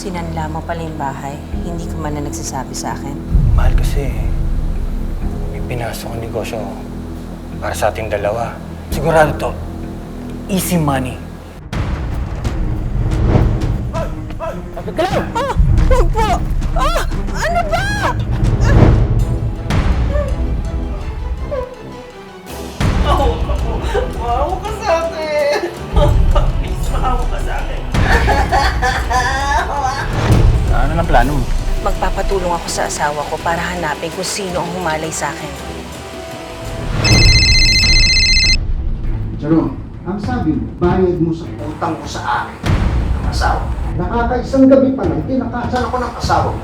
Sinanla mo pala yung bahay. Hindi ka man na nagsasabi sa akin. Mahal kasi, may pinasok ang negosyo para sa ating dalawa. Sigurado to, easy money. Sabi ka lang! Huwag po! Ano ba? Maawa ka sa akin! Please, maawa ka sa akin. Ano na plano mo? Magpapatulong ako sa asawa ko para hanapin kung sino ang humalay sa akin. Jerome, ang sabi mo, bayad mo sa utang mo sa akin ng asawa. Nakakaisang gabi pa lang, tinakasan ako ng asawa mo.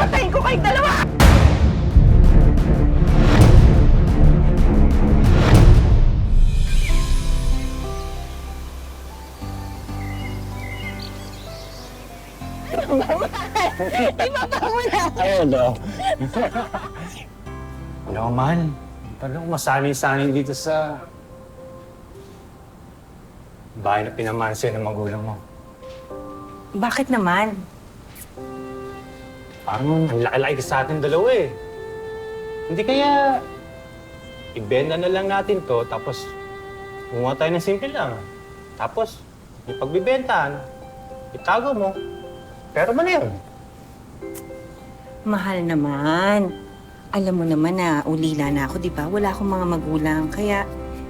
Patayin ko kayong dalawa! Ibaba mo na! Ayun, no? Wala ko, mahal. Parang masanay-sanay dito sa bahay na pinamahan sa'yo ng magulang mo. Bakit naman? Parang ang laki-laki ka sa atin dalawa eh. Hindi kaya ibenta na lang natin to, tapos gumawa tayo ng simple lang. Tapos, ipagbibentahan, itago mo. Pero mo na yun. Mahal naman. Alam mo naman na ulila na ako, di ba? Wala akong mga magulang. Kaya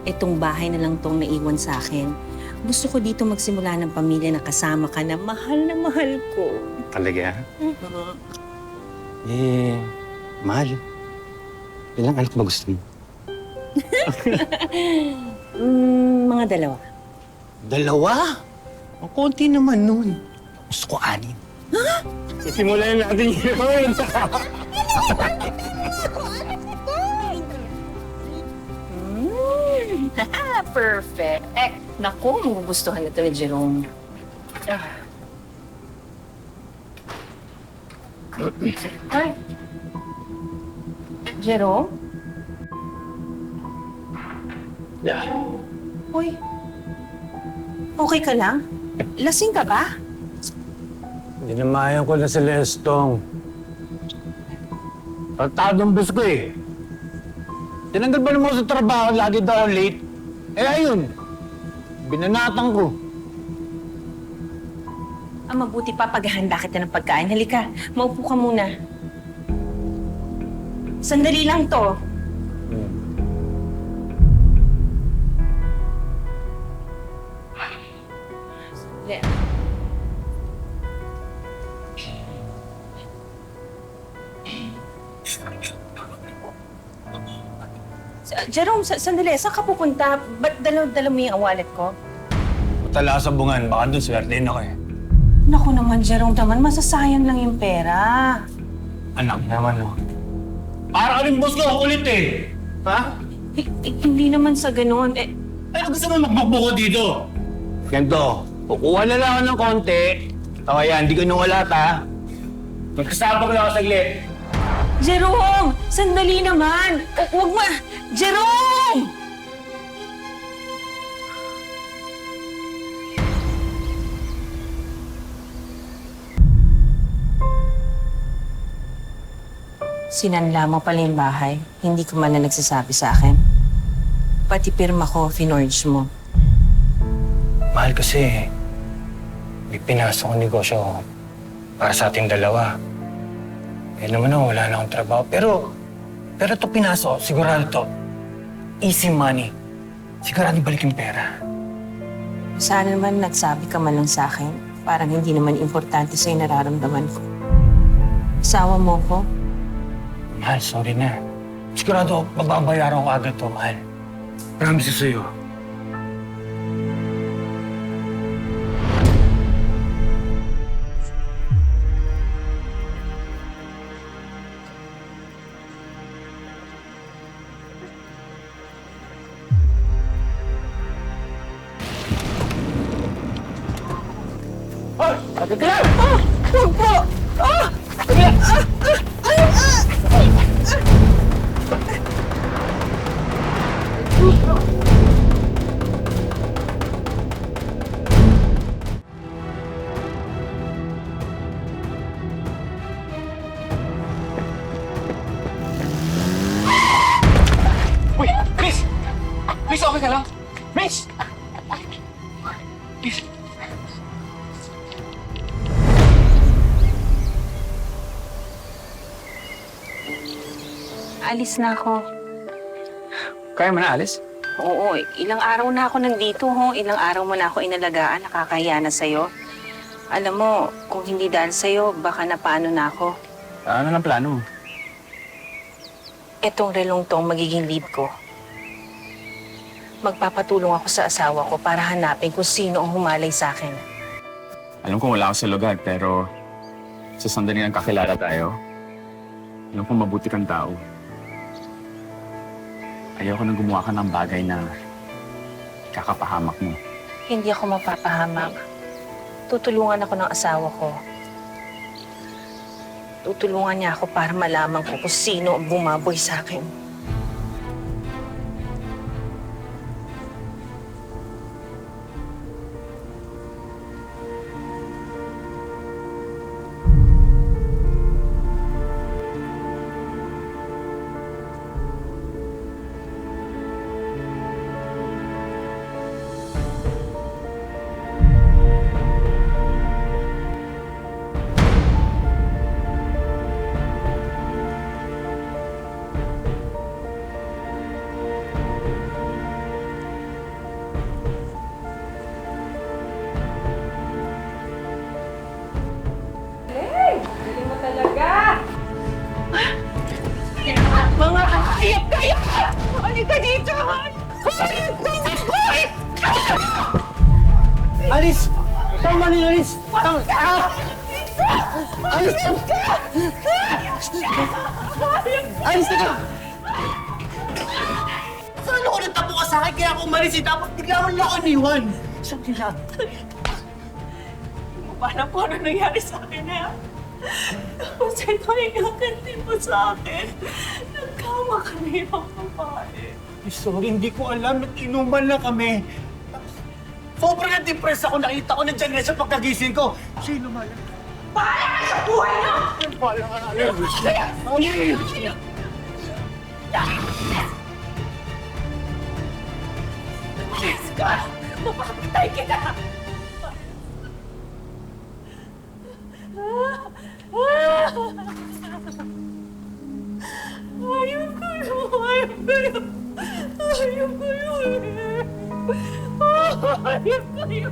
itong bahay na lang tong naiwan sa akin. Gusto ko dito magsimula ng pamilya na kasama ka na mahal ko. Talaga? Eh, mahal. Ilang anak ba gusto mo? Mga dalawa. Dalawa? Ang konti naman nun. Gusto ko 6. Ha? Isimulan natin yun. Perfect. Naku, magugustuhan na ito ni Jerome. Ay. Jerome? Yeah. Uy. Okay ka lang? Lasing ka ba? Dinamayan ko na si Lestong. Tartadong bus ko eh. Tinanggal ba naman ako sa trabaho, lagi daw ako late? Eh ayun, binanatan ko. Mabuti pa paghahanda kita ng pagkain. Halika, maupo ka muna. Sandali lang to. Sandali. Jerome, sandali. Saan ka pupunta? Ba't dala mo yung wallet ko? Matala sa bungan, baka doon swertein ako eh. Naku naman, Jerome naman. Masasayang lang yung pera. Anak naman oh. Para ka rin boss ko, kulit eh. Ha? Hindi naman sa ganun. Ay, gusto mo magbukbuko dito? Ganto, kukuha na lang ako ng konti. Tawa yan, hindi ko nung wala ta. Magkasama ko lang ako saglit. Jerome! Sandali naman! Huwag mo! Jerome! Sinanla mo pala yung bahay. Hindi ka man na nagsasabi sa akin. Pati pirma ko, finorge mo. Mahal kasi, may pinasok ang negosyo para sa ating dalawa. Eh naman ako, wala na akong trabaho. Pero ito pinasok, sigurado to. Easy money. Sigurado balik yung pera. Sana naman nagsabi ka man lang sa akin. Parang hindi naman importante sa'yo nararamdaman ko. Asawa mo ko? Mahal, sorry na. Sigurado, mababayaran ko agad to, mahal. Promise ko sa'yo. Huwag po! Uy! Miss! Miss, okay ka lang? Miss! Miss! Alis na ako. Kaya mo na, Alice? Oo, ilang araw na ako nandito, ho. Ilang araw mo na ako inalagaan, nakakahiya na sa'yo. Alam mo, kung hindi dahil sa'yo, baka napaano na ako. Ano lang plano mo? Etong relong tong magiging lead ko. Magpapatulong ako sa asawa ko para hanapin kung sino ang humalay sa akin. Alam ko wala ako sa lugar, pero sa sandali ng kakilala tayo, alam ko mabuti kang tao. Ayoko nang gumawa ka ng bagay na kakapahamak mo. Hindi ako mapapahamak. Tutulungan ako ng asawa ko. Tutulungan niya ako para malaman ko kung sino ang bumaboy sa akin. Galing mo talaga! Mga hayop kayo! Halika dito! Hayop kayo! Alice! Tama ni Alice! Tama! Alice! Alice, teka! Saan ako nagtapo ka sa akin? Kaya ako umalis eh. Dapat bigla mo lang ako iniwan. Sabi na. Paano po ano nangyari sa akin eh? Tapos ito yung gaganti mo sa akin. Nagkama kami ng babae. Sorry, hindi ko alam. Inuman lang kami. Sobrang na-depress ako. Nakita ko nandiyan na sa pagkagising ko. Sino man? Paano ka sa buhay niyo? Wala ka na. Yes ka! Mapapatay kita! Ayaw kayo! Ayaw kayo! Ayaw kayo eh! Ayaw kayo!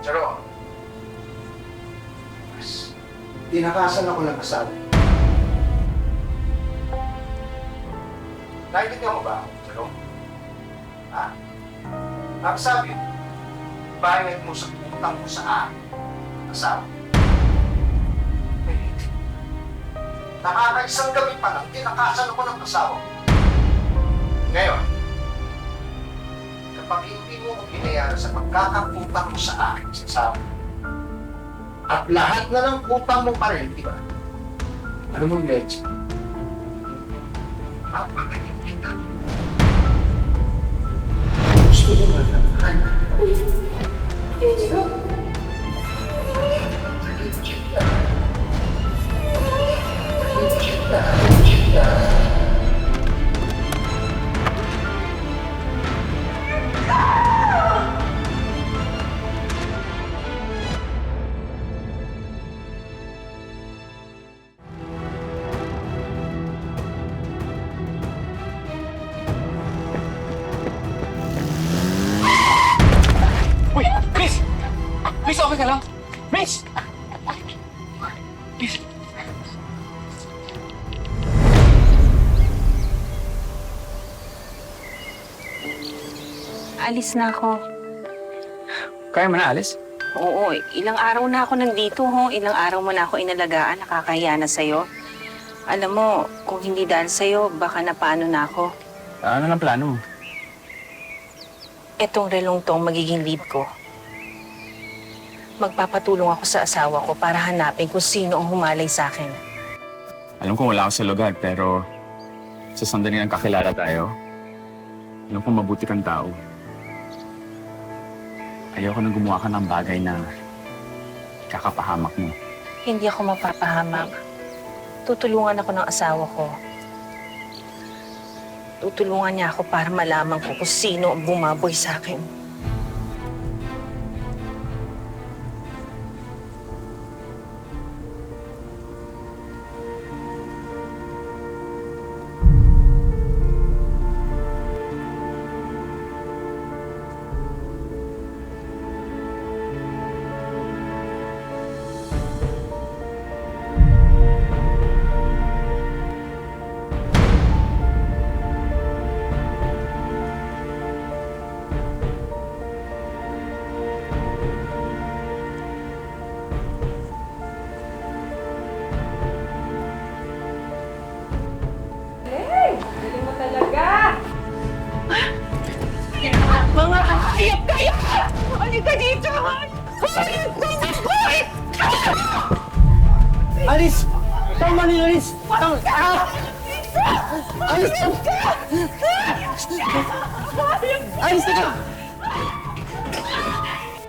Charo. Tinakasan ako ng asawa. Naintindihan mo ba, Charo? Ha? Ang sabi, bayad mo sa utang mo sa akin. Asawa. Nakakaisang gabi pa lang, tinakasan ako ng asawa. Ngayon, kapag hindi mo ko binayaran sa pagkakaputang mo sa akin, sa asawa, at lahat na ng utang mo pa rin, di ba? Ano mong medyo? Papagayin kita. Gusto mo ba na? Uy! Miss! Miss, okay ka lang? Miss! Miss! Alis na ako. Kaya mo na, Alice? Oo, ilang araw na ako nandito, ho. Ilang araw mo na ako inalagaan, nakakahiya na sa'yo. Alam mo, kung hindi dahil sa'yo, baka napaano na ako. Ano lang plano mo? Etong relong tong magiging lead ko. Magpapatulong ako sa asawa ko para hanapin kung sino ang humalay sa akin. Alam ko wala ako sa lugar, pero sa sandali ng kakilala tayo, alam ko mabuti kang tao. Ayoko nang gumawa ka ng bagay na kakapahamak mo. Hindi ako mapapahamak. Tutulungan ako ng asawa ko. Tutulungan niya ako para malaman ko kung sino ang bumaboy sa akin. Mga hayop kayo! Halika dito! Alice! Tama ni Alice! Tama! Alice! Alice, teka!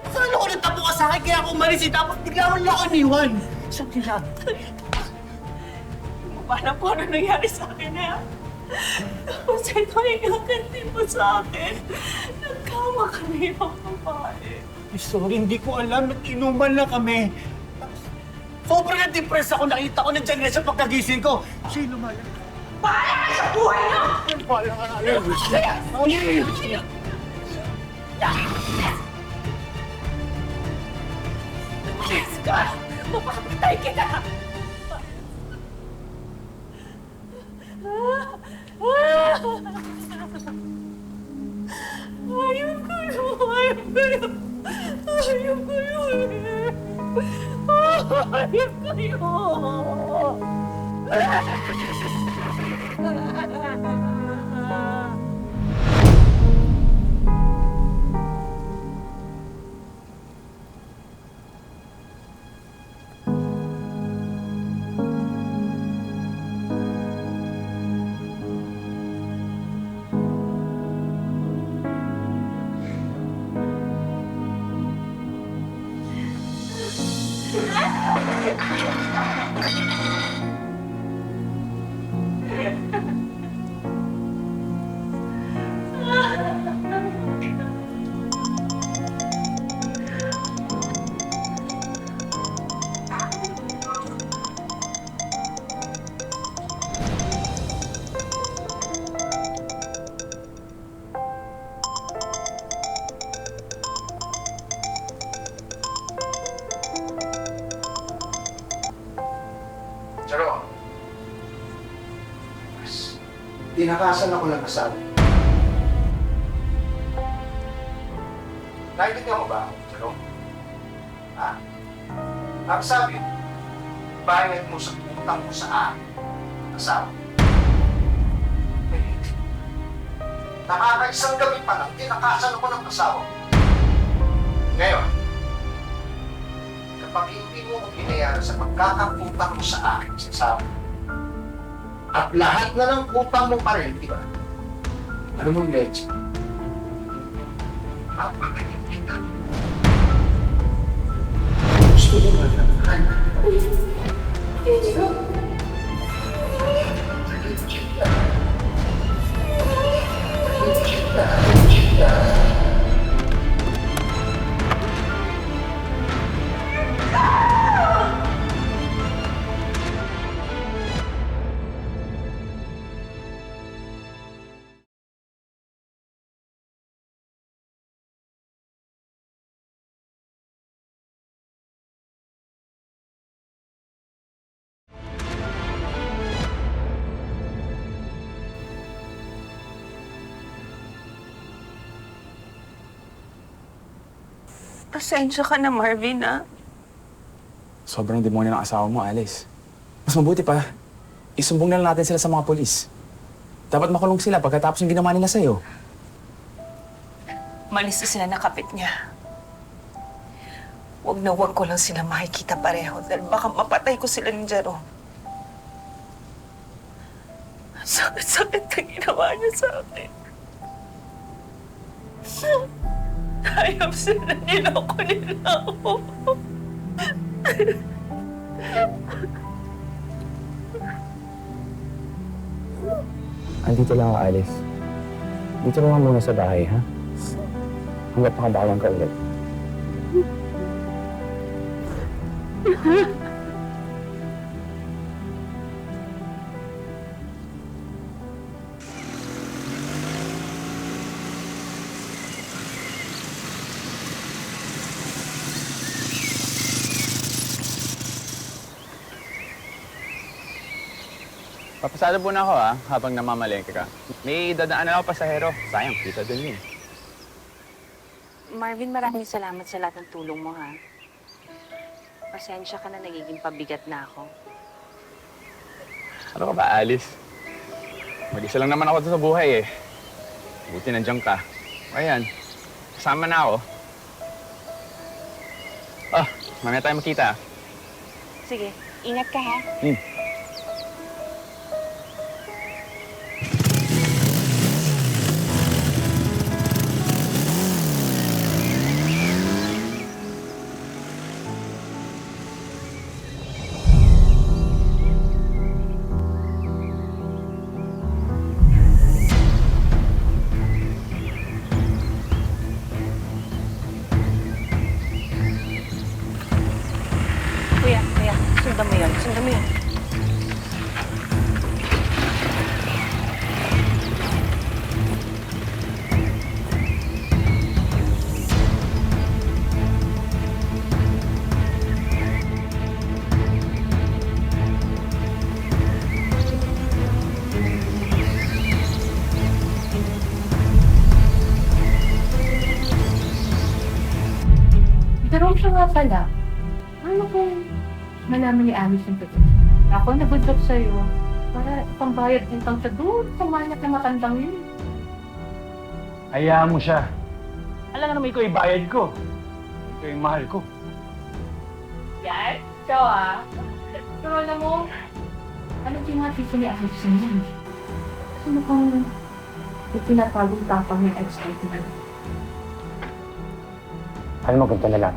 Saan ako nagtapo ka sa akin kaya ako umalis eh? Tapos bigla mo lang ako iniwan. Saan nila? Paano po ano nangyari sa akin eh? Jose, tumingakan din mo sa akin. Nagkama kami ng babae. Sorry, hindi ko alam. Nag-inuman lang kami. Sobrang na-depress ako. Nakita ko nandiyan na sa pagkagising ko. Sino man? Bahala ka sa buhay niyo! Wala ka na. Yes, God! Mapapatay kita! Ayaw ko yun! Ayaw ko yun! Ayaw ko yun! Ayaw ko yun! Charo. Tinakasan ako ng asawa. Naiintindihan mo ba, Charo? Ang sabi, bayad mo sa utang mo sa akin, asawa. Nakakaisang gabi pa lang, tinakasan ako ng asawa. Ngayon, kapag hindi mo ko binayaran sa pagkakaputang mo sa akin, sa asawa, at lahat na ng utang mo pa rin, di ba? Ano mong Leche? Napakalit kita. Gusto mo ba na? Pasensya ka na, Marvin, ah. Sobrang demonyo ng asawa mo, Alice. Mas mabuti pa, isumbong na lang natin sila sa mga polis. Dapat makulong sila pagkatapos yung ginawa nila sa'yo. Malis na sila na kapit niya. Huwag na huwag ko lang sila makikita pareho dahil baka mapatay ko sila ni Jerome. Ang sakit-sakit na ginawa niya sa akin. Hayop sila, niloko nila ako. Andito lang ako, Alice. Dito lang muna sa bahay, ha? Hanggat makabawang ka ulit. Papasado po na ako habang namamalengke ka. May dadaan na ako pasahero. Sayang, kita din yun. Marvin, maraming salamat sa lahat ng tulong mo, ha? Pasensya ka na, nagiging pabigat na ako. Ano ka ba, Alice? Mag-isa lang naman ako sa buhay eh. Buti nandiyan ka. Ayan, kasama na ako. Mamaya tayo makita. Sige, ingat ka, ha? Kuya, sundan mo yun. Sundan mo yun. Jerome siya nga pala. Ano kung malaman ni Alice yung totoo? Ako nabudlot sa'yo para pambayad din tang siya doon sa manyak na matandang yun. Hayaan mo siya. Alam nga naman ikaw yung bayad ko. Ikaw yung mahal ko. Yan? Ikaw Pero alam mo, ano yung mga tipo ni Alice yun? Ano kung itinatagong tapang yung ex-partner? Alam mo, ganito na lang.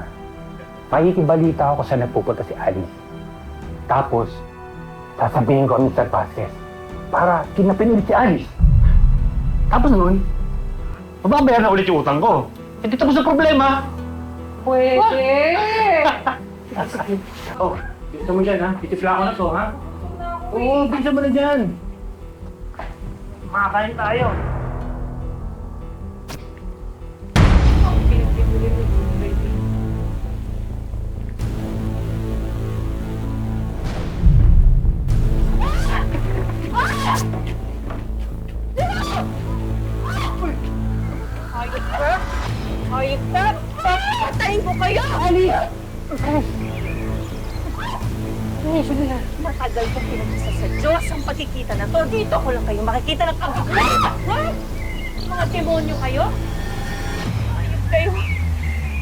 Makikibalita ako sa nagpupunta si Alice. Tapos, sasabihin ko ang Mr. Vasquez para kinapin ulit si Alice. Tapos nun, mababayaran na ulit yung utang ko. Hindi tapos ang problema. Pwede! Oh, bilisan mo dyan, ha? Titifla ko na to, ha? Oo, bilisan mo na dyan. Makakain tayo. Hayop ka! Papatayin ko kayo! Matagal ko pinagkisa sa Diyos ang pagkikita na to. Dito ko lang kayo makikita ng pagkikita. Mga demonyo kayo? Hayop kayo!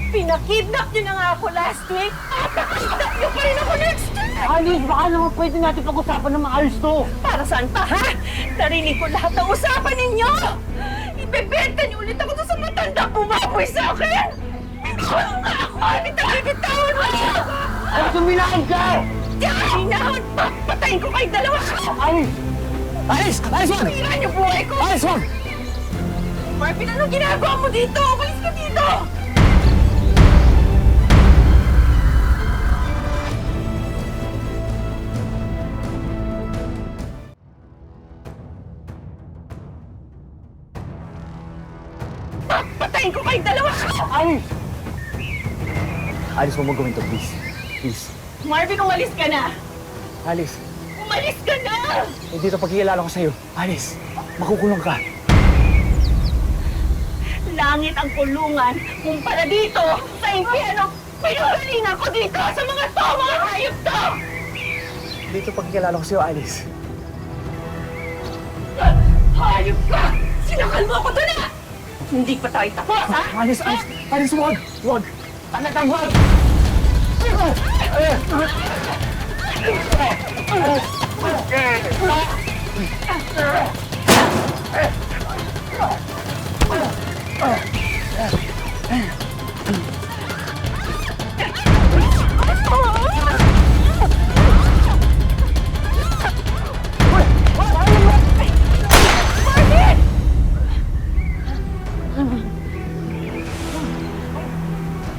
Pinakidnap niyo na nga ako last week! At nakidnap niyo pa rin ako next week! Alice, baka naman pwede natin pag-usapan ng maayos to. Para saan pa, ha? Narinig ko lahat ng usapan ninyo! Ibebenta niyo ulit ako doon sa matandang bumaboy sa akin! Bigyan nga ako! Bitaw-bitawan mo! Ay, suminakad ka! Hinahon! Patayin ko kayong dalawa! Alice! Alice! Alice, wag! Tira niyo buhay ko! Alice, wag! Marvin, anong ginagawa mo dito? Umalis ka dito! Patayin ko kayong dalawa! Alice! Alice, huwag mo gawin to, please. Please. Marvin, umalis ka na! Alice, Umalis ka na! hindi ito pagkikilala ko sa'yo. Alice, makukulong ka. Langit ang kulungan kumpara dito sa impyerno. Pinuhalingan ko dito sa mga to, mga hayop to! Dito pagkilala ko sa'yo, Alice. Hayop ka! Sinakal mo ako doon ah! Hindi pa tayo tapos, ha? Alice, wag! Wag! Talagang wag!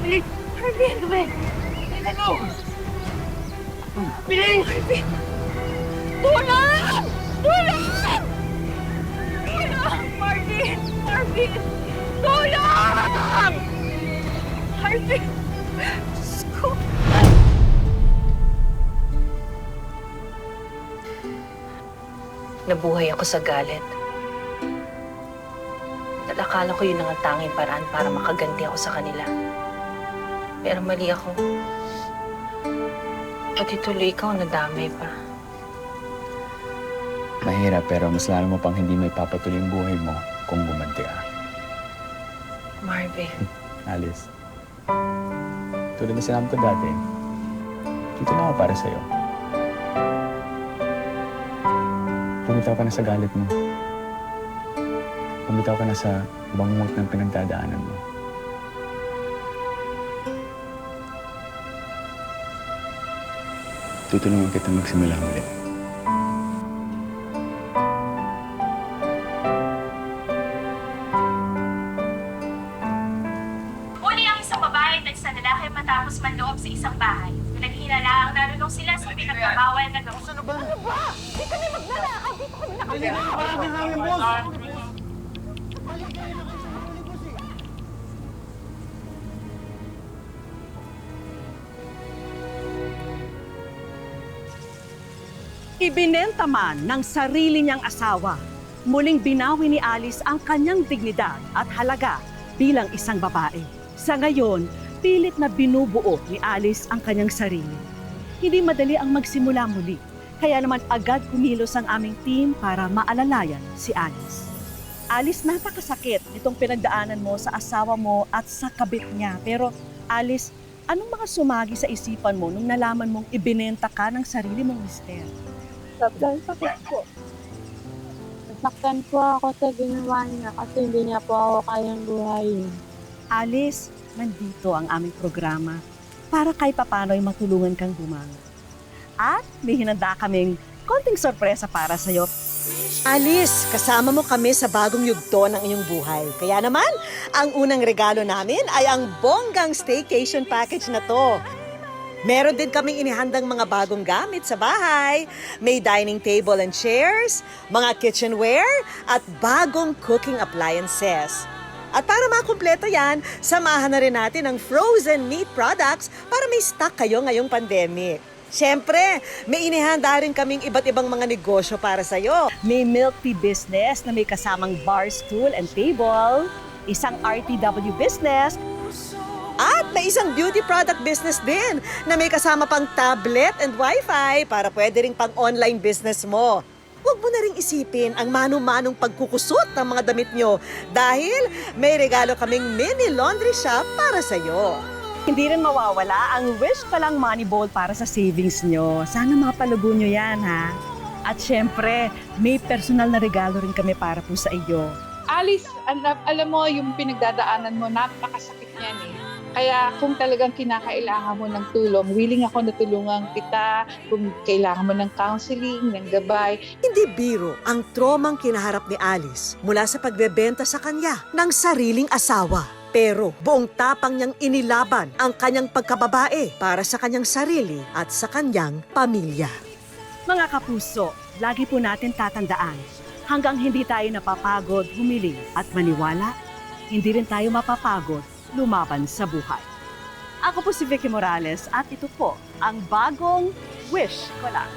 Bilis! Harvey, ano ba? Ano? Bilis! Harvey! Tulong! Tulong! Tulong! Harvey! Harvey! Tulong! Harvey! Diyos ko! Nabuhay ako sa galit. At akala ko yun ang tanging paraan para makaganti ako sa kanila. Pero mali ako. Pati tuloy ikaw nadamay pa. Mahirap pero mas lalo mo pang hindi may papatuloy yung buhay mo kung gumanti ka. Marvin, Alice. Tulad na sinabi ko dati, dito na ako para sa'yo. Bumitaw ka na sa galit mo. Bumitaw ka na sa bangungot ng pinagdadaanan mo. Tutulungan kita magsimula ulit. Uli ang isang babae at isang lalaki matapos manloob sa isang bahay. Naghinala ang narunong sila sa pinagbabawal na gamot. Ano ba? Hindi kami maglalakad. Dito kami nakapira. Ibinenta man ng sarili niyang asawa, muling binawi ni Alice ang kanyang dignidad at halaga bilang isang babae. Sa ngayon, pilit na binubuo ni Alice ang kanyang sarili. Hindi madali ang magsimula muli, kaya naman agad kumilos ang aming team para maalalayan si Alice. Alice, napakasakit itong pinagdaanan mo sa asawa mo at sa kabit niya. Pero Alice, anong mga sumagi sa isipan mo nung nalaman mong ibinenta ka ng sarili mong mister? Sobrang sakit po. Nasaktan po ako sa ginawa niya kasi hindi niya po ako kayang buhayin. Alice, nandito ang aming programa para kahit papano ay matulungan kang bumangon. At may hinanda kaming konting sorpresa para sa'yo. Alice, kasama mo kami sa bagong yugto ng iyong buhay. Kaya naman, ang unang regalo namin ay ang bonggang staycation package na to. Meron din kaming inihandang mga bagong gamit sa bahay. May dining table and chairs, mga kitchenware, at bagong cooking appliances. At para makumpleto yan, samahan na rin natin ang frozen meat products para may stock kayo ngayong pandemic. Siyempre, may inihanda rin kaming iba't ibang mga negosyo para sa'yo. May milk tea business na may kasamang bar stool and table, isang RTW business, At may isang beauty product business din na may kasama pang tablet and wifi para pwede ring pang online business mo. Huwag mo na ring isipin ang mano-manong pagkukusot ng mga damit nyo dahil may regalo kaming mini laundry shop para sa'yo. Hindi rin mawawala ang Wish Ka Lang Money Bowl para sa savings nyo. Sana mapalubo nyo yan, ha? At syempre, may personal na regalo rin kami para po sa iyo. Alice, alam mo, yung pinagdadaanan mo, napakasakit niyan eh. Kaya kung talagang kinakailangan mo ng tulong, willing ako na tulungan kita. Kung kailangan mo ng counseling, ng gabay. Hindi biro ang tromang kinaharap ni Alice mula sa pagbebenta sa kanya ng sariling asawa. Pero buong tapang niyang inilaban ang kanyang pagkababae para sa kanyang sarili at sa kanyang pamilya. Mga kapuso, lagi po natin tatandaan, hanggang hindi tayo napapagod humiling at maniwala, hindi rin tayo mapapagod lumaban sa buhay. Ako po si Vicky Morales at ito po ang bagong Wish Ko Lang.